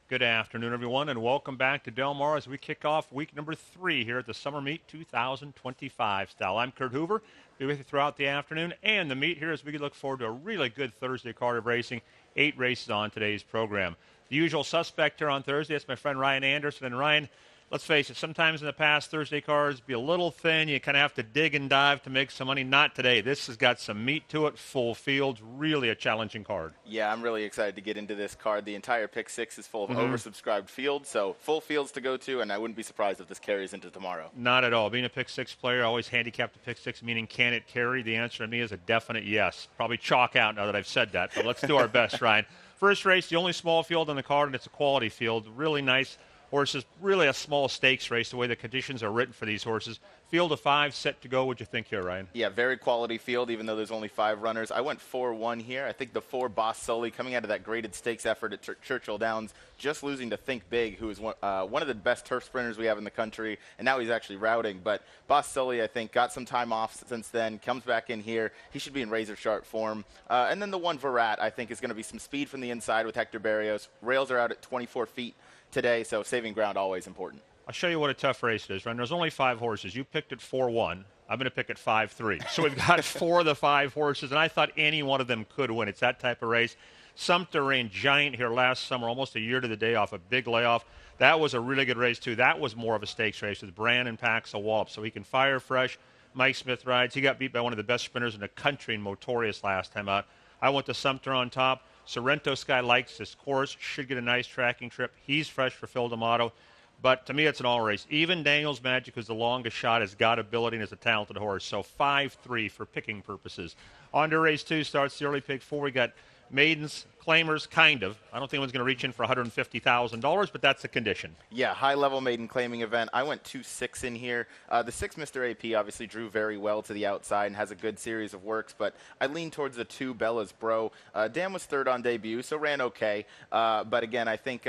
Good afternoon, everyone, and welcome back to Del Mar as we kick off week number 3 here at the Summer Meet 2025 style. I'm Kurt Hoover. Be with you throughout the afternoon and the meet here as we look forward to a really good Thursday card of racing. 8 races on today's program. The usual suspect here on Thursday, that's my friend Ryan Anderson. And Ryan, let's face it, sometimes in the past, Thursday cards be a little thin. You kind of have to dig and dive to make some money. Not today. This has got some meat to it, full fields, really a challenging card. Yeah, I'm really excited to get into this card. The entire pick six is full of oversubscribed fields, so full fields to go to, and I wouldn't be surprised if this carries into tomorrow. Not at all. Being a pick six player, I always handicap the pick six, meaning can it carry? The answer to me is a definite yes. Probably chalk out now that I've said that, but let's do our best, Ryan. First race, the only small field on the card, and it's a quality field. Really nice horses, really a small stakes race, the way the conditions are written for these horses. Field of 5 set to go. What'd you think here, Ryan? Yeah, very quality field, even though there's only 5 runners. I went 4-1 here. I think the 4 Boss Sully coming out of that graded stakes effort at Churchill Downs, just losing to Think Big, who is one of the best turf sprinters we have in the country, and now he's actually routing. But Boss Sully, I think, got some time off since then, comes back in here. He should be in razor-sharp form. And then the 1 Virat, I think, is going to be some speed from the inside with Hector Barrios. Rails are out at 24 feet today, so saving ground always important. I'll show you what a tough race it is, Ryan. There's only 5 horses. You picked at 4-1. I'm going to pick at 5-3. So we've got 4 of the 5 horses, and I thought any one of them could win. It's that type of race. Sumter ran giant here last summer, almost a year to the day off a big layoff. That was a really good race, too. That was more of a stakes race with Brand and Paxa Wallop, so he can fire fresh. Mike Smith rides. He got beat by one of the best sprinters in the country in Motorious last time out. I went to Sumter on top. Sorrento Sky likes this course, should get a nice tracking trip. He's fresh for Phil D'Amato. But to me, it's an all race. Even Daniel's Magic, who's the longest shot, has got ability and is a talented horse. So 5-3 for picking purposes. On to race 2 starts the early pick 4. We got maidens, claimers, kind of. I don't think anyone's going to reach in for $150,000, but that's the condition. Yeah, high-level maiden claiming event. I went 2-6 in here. The 6 Mr. AP obviously drew very well to the outside and has a good series of works, but I lean towards the 2 Bella's Bro. Dan was 3rd on debut, so ran okay. But again, I think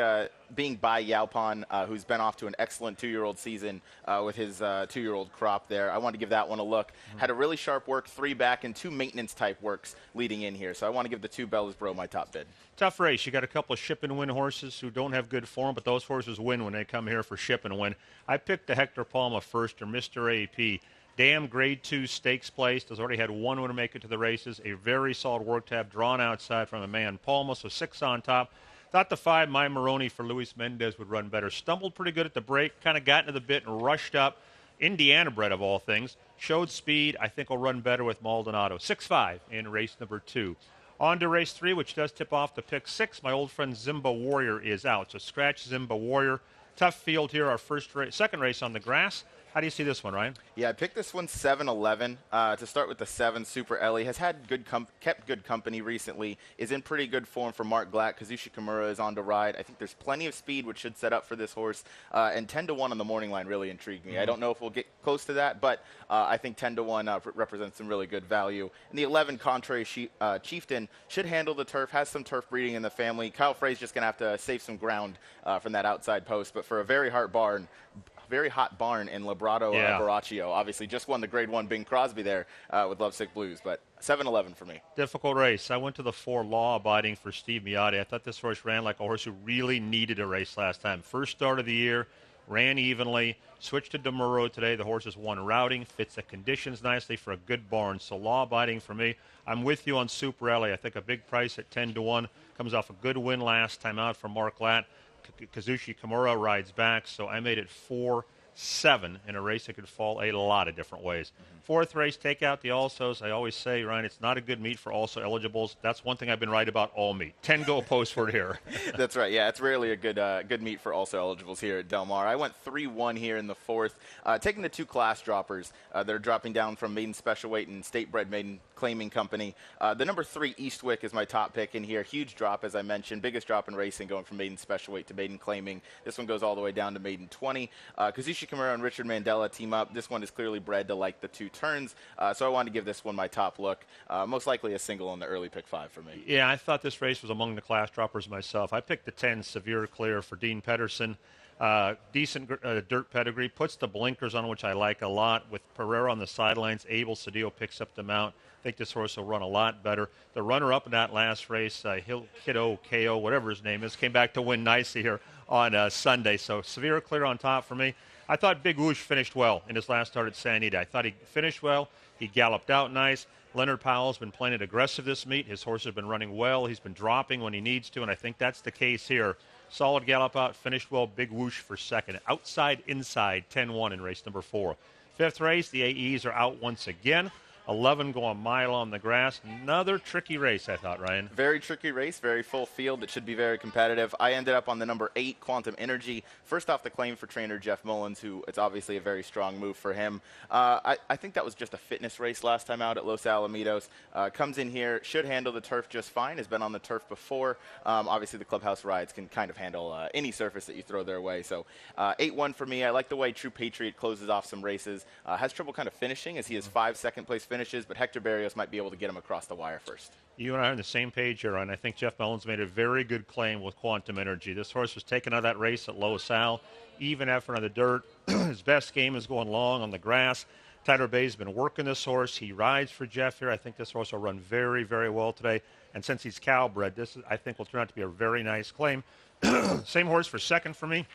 being by Yaupan, who's been off to an excellent 2-year-old season with his 2-year-old crop there, I wanted to give that one a look. Had a really sharp work, 3 back, and 2 maintenance-type works leading in here. So I want to give the 2 Bella's Bro my top bid. Tough race. You got a couple of ship and win horses who don't have good form, but those horses win when they come here for ship and win. I picked the Hector Palma first, or Mr. AP. Damn grade 2 stakes placed. Has already had 1 winner make it to the races. A very solid work tab drawn outside from a man Palma, so 6 on top. Thought the 5 My Moroni for Luis Mendez would run better. Stumbled pretty good at the break, kind of got into the bit and rushed up. Indiana bred of all things. Showed speed. I think will run better with Maldonado. 6-5 in race number 2. On to race 3, which does tip off the pick 6. My old friend Zimba Warrior is out. So scratch Zimba Warrior. Tough field here. Our second race on the grass. How do you see this one, Ryan? Yeah, I picked this one 7-11 to start with the 7 Super Ellie. Has had kept good company recently. Is in pretty good form for Mark Glatt. Kazushi Kimura is on to ride. I think there's plenty of speed, which should set up for this horse. And 10-1 on the morning line really intrigued me. I don't know if we'll get close to that, but I think 10-1 represents some really good value. And the 11 Contrary Chieftain should handle the turf. Has some turf breeding in the family. Kyle Frey's just going to have to save some ground from that outside post. But for a very hot barn in Librado Baraccio. Obviously just won the grade 1 Bing Crosby there with Lovesick Blues, but 7-11 for me. Difficult race. I went to the 4 Law Abiding for Steve Miotti. I thought this horse ran like a horse who really needed a race last time. First start of the year, ran evenly, switched to DeMuro today. The horse has won routing, fits the conditions nicely for a good barn. So Law Abiding for me. I'm with you on Super Ellie. I think a big price at 10-1. Comes off a good win last time out for Mark Glatt. Kazushi Kimura rides back, so I made it 4-7 in a race that could fall a lot of different ways. 4th race, take out the Alsos. I always say, Ryan, it's not a good meet for also eligibles. That's one thing I've been right about all meet. 10 go post for it here. That's right. Yeah, it's rarely a good meet for also eligibles here at Del Mar. I went 3-1 here in the 4th, taking the 2 class droppers that are dropping down from Maiden Special Weight and State Bred Maiden Claiming Company. The number 3 Eastwick is my top pick in here. Huge drop, as I mentioned. Biggest drop in racing, going from Maiden Special Weight to Maiden Claiming. This one goes all the way down to Maiden 20. Kazushi Kimura and Richard Mandela team up. This one is clearly bred to like the 2 turns, so I wanted to give this one my top look. Most likely a single on the early pick 5 for me. Yeah, I thought this race was among the class droppers myself. I picked the 10 Severe Clear for Dean Pedersen. Decent dirt pedigree, puts the blinkers on, which I like a lot. With Pereira on the sidelines, Abel Cedillo picks up the mount. I think this horse will run a lot better. The runner-up in that last race, Kiddo KO, whatever his name is, came back to win nicely here on Sunday. So Severe clear on top for me. I thought Big Whoosh finished well in his last start at San Anita. I thought he finished well. He galloped out nice. Leonard Powell's been playing it aggressive this meet. His horse has been running well. He's been dropping when he needs to, and I think that's the case here. Solid gallop out, finished well, Big Whoosh for second. Outside, inside, 10-1 in race number 4. Fifth race, the AEs are out once again. 11 go a mile on the grass. Another tricky race, I thought, Ryan. Very tricky race, very full field. It should be very competitive. I ended up on the number 8, Quantum Energy. First off the claim for trainer Jeff Mullins, who it's obviously a very strong move for him. I think that was just a fitness race last time out at Los Alamitos. Comes in here, should handle the turf just fine, has been on the turf before. Obviously, the clubhouse rides can kind of handle any surface that you throw their way. So 8-1 for me. I like the way True Patriot closes off some races. Has trouble kind of finishing as he has 5 second-place finishes, but Hector Barrios might be able to get him across the wire first. You and I are on the same page here, and I think Jeff Mullins made a very good claim with Quantum Energy. This horse was taken out of that race at Los Al, even effort on the dirt. His best game is going long on the grass. Tyler Bay's been working this horse. He rides for Jeff here. I think this horse will run very, very well today. And since he's Calbred, this I think will turn out to be a very nice claim. Same horse for second for me.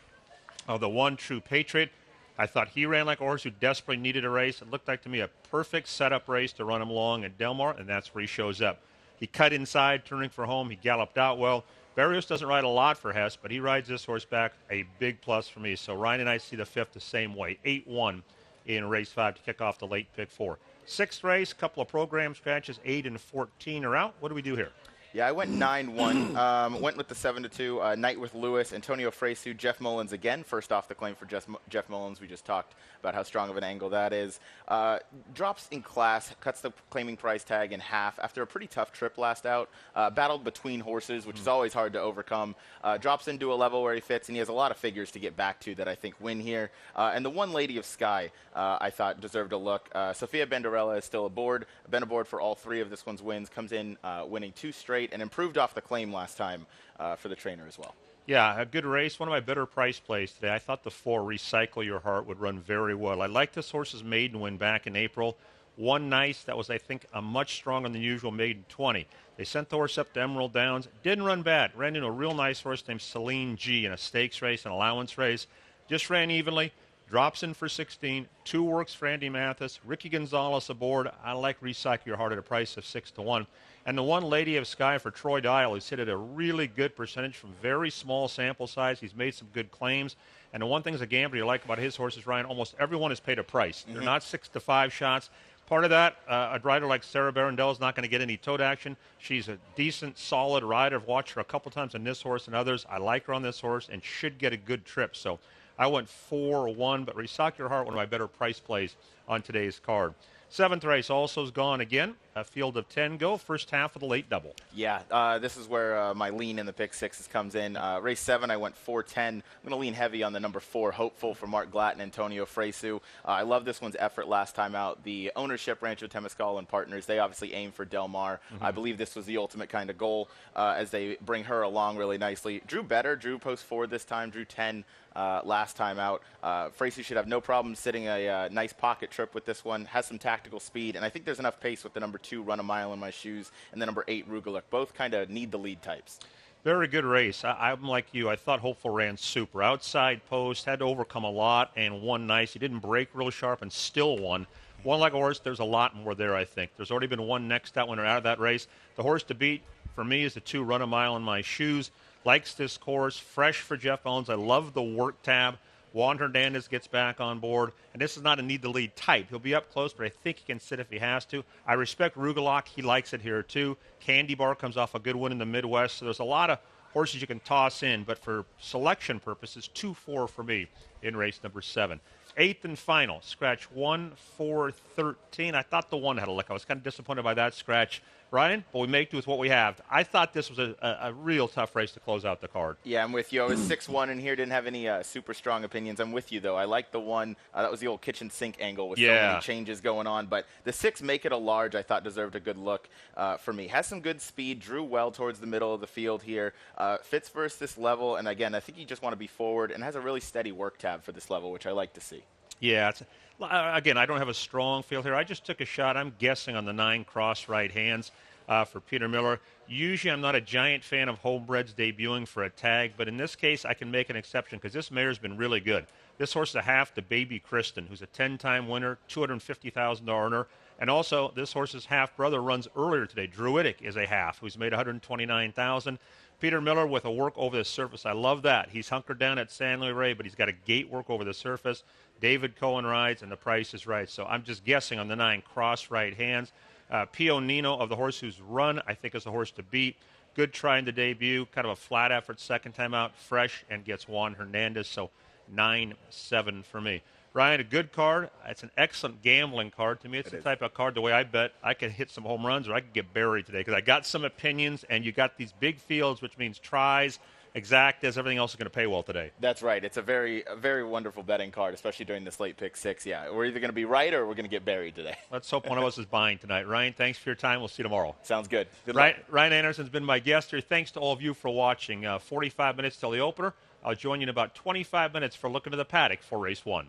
The 1, True Patriot. I thought he ran like a horse who desperately needed a race. It looked like to me a perfect setup race to run him long at Del Mar, and that's where he shows up. He cut inside, turning for home. He galloped out well. Barrios doesn't ride a lot for Hess, but he rides this horse back, a big plus for me. So Ryan and I see the 5th the same way, 8-1 in race 5 to kick off the late pick 4. 6th race, couple of program scratches, 8 and 14 are out. What do we do here? Yeah, I went 9-1. Went with the 7-2. Night with Lewis, Antonio Fresu, Jeff Mullins again. First off the claim for Jeff Mullins. We just talked about how strong of an angle that is. Drops in class, cuts the claiming price tag in half after a pretty tough trip last out. Battled between horses, which is always hard to overcome. Drops into a level where he fits, and he has a lot of figures to get back to that I think win here. And the one Lady of Sky, I thought deserved a look. Sofia Benderella is still aboard. Been aboard for all 3 of this one's wins. Comes in winning 2 straight. And improved off the claim last time for the trainer as well. Yeah, a good race. One of my better price plays today. I thought the 4, Recycle Your Heart, would run very well. I like this horse's maiden win back in April. One nice, that was, I think, a much stronger than usual maiden 20. They sent the horse up to Emerald Downs. Didn't run bad. Ran into a real nice horse named Celine G in a stakes race, an allowance race. Just ran evenly. Drops in for 16. 2 works for Andy Mathis. Ricky Gonzalez aboard. I like Recycle Your Heart at a price of 6-1. And the 1 Lady of Sky for Troy Dial, who's hit at a really good percentage from very small sample size. He's made some good claims. And the one thing as a gambler you like about his horses, Ryan, almost everyone has paid a price. They're not 6-5 shots. Part of that, a rider like Sarah Barondell is not going to get any tote action. She's a decent, solid rider. I've watched her a couple times on this horse and others. I like her on this horse and should get a good trip. So I went 4-1, but Recycle Your Heart, one of my better price plays on today's card. 7th race also is gone again. A field of 10 go. First half of the late double. Yeah, this is where my lean in the pick 6s comes in. Race 7, I went 4-10. I'm going to lean heavy on the number 4, Hopeful, for Mark Glatt and Antonio Fresu. I love this one's effort last time out. The ownership, Rancho Temescal and Partners, they obviously aim for Del Mar. I believe this was the ultimate kind of goal as they bring her along really nicely. Drew better. Drew post 4 this time. Drew 10 last time out. Fresu should have no problem sitting a nice pocket trip with this one. Has some tactical speed, and I think there's enough pace with the number 2, Run a Mile in My Shoes, and the number 8, Rugaluk. Both kind of need the lead types. Very good race. I'm like you. I thought Hopeful ran super. Outside post, had to overcome a lot, and won nice. He didn't break real sharp and still won. One like a horse, there's a lot more there, I think. There's already been one next out winner out of that race. The horse to beat, for me, is the 2, Run a Mile in My Shoes. Likes this course. Fresh for Jeff Mullins. I love the work tab. Juan Hernandez gets back on board. And this is not a need-the-lead type. He'll be up close, but I think he can sit if he has to. I respect Rugalok. He likes it here, too. Candy Bar comes off a good win in the Midwest. So there's a lot of horses you can toss in. But for selection purposes, 2-4 for me in race number 7. 8th and final, scratch 1, 4, 13. I thought the 1 had a lick. I was kind of disappointed by that scratch. Ryan, but we make do with what we have. I thought this was a real tough race to close out the card. Yeah, I'm with you. I was 6-1 in here, didn't have any super strong opinions. I'm with you, though. I like the one, that was the old kitchen sink angle with so many changes going on. But the 6, make it a large, I thought deserved a good look for me. Has some good speed, drew well towards the middle of the field here. Fits versus this level, and again, I think you just want to be forward and has a really steady work tab for this level, which I like to see. Yeah, again, I don't have a strong feel here. I just took a shot. I'm guessing on the 9 cross right hands for Peter Miller. Usually I'm not a giant fan of homebreds debuting for a tag, but in this case I can make an exception because this mare's been really good. This horse is a half to Baby Kristen, who's a 10-time winner, $250,000 earner. And also, this horse's half-brother runs earlier today. Druidic is a half, who's made $129,000. Peter Miller with a work over the surface. I love that. He's hunkered down at San Luis Rey, but he's got a gate work over the surface. David Cohen rides, and the price is right. So I'm just guessing on the 9 cross right hands. Pio Nino of the horse who's run, I think, is the horse to beat. Good try in the debut, kind of a flat effort second time out, fresh, and gets Juan Hernandez. So 9-7 for me. Ryan, a good card. It's an excellent gambling card. To me, it's the type of card, the way I bet, I could hit some home runs or I could get buried today because I got some opinions, and you got these big fields, which means tries, exactas, everything else is going to pay well today. That's right. It's a very wonderful betting card, especially during this late pick 6. Yeah, we're either going to be right or we're going to get buried today. Let's hope one of us is buying tonight. Ryan, thanks for your time. We'll see you tomorrow. Sounds good. Good luck. Ryan Anderson's been my guest here. Thanks to all of you for watching. 45 minutes till the opener. I'll join you in about 25 minutes for a look into the paddock for race 1.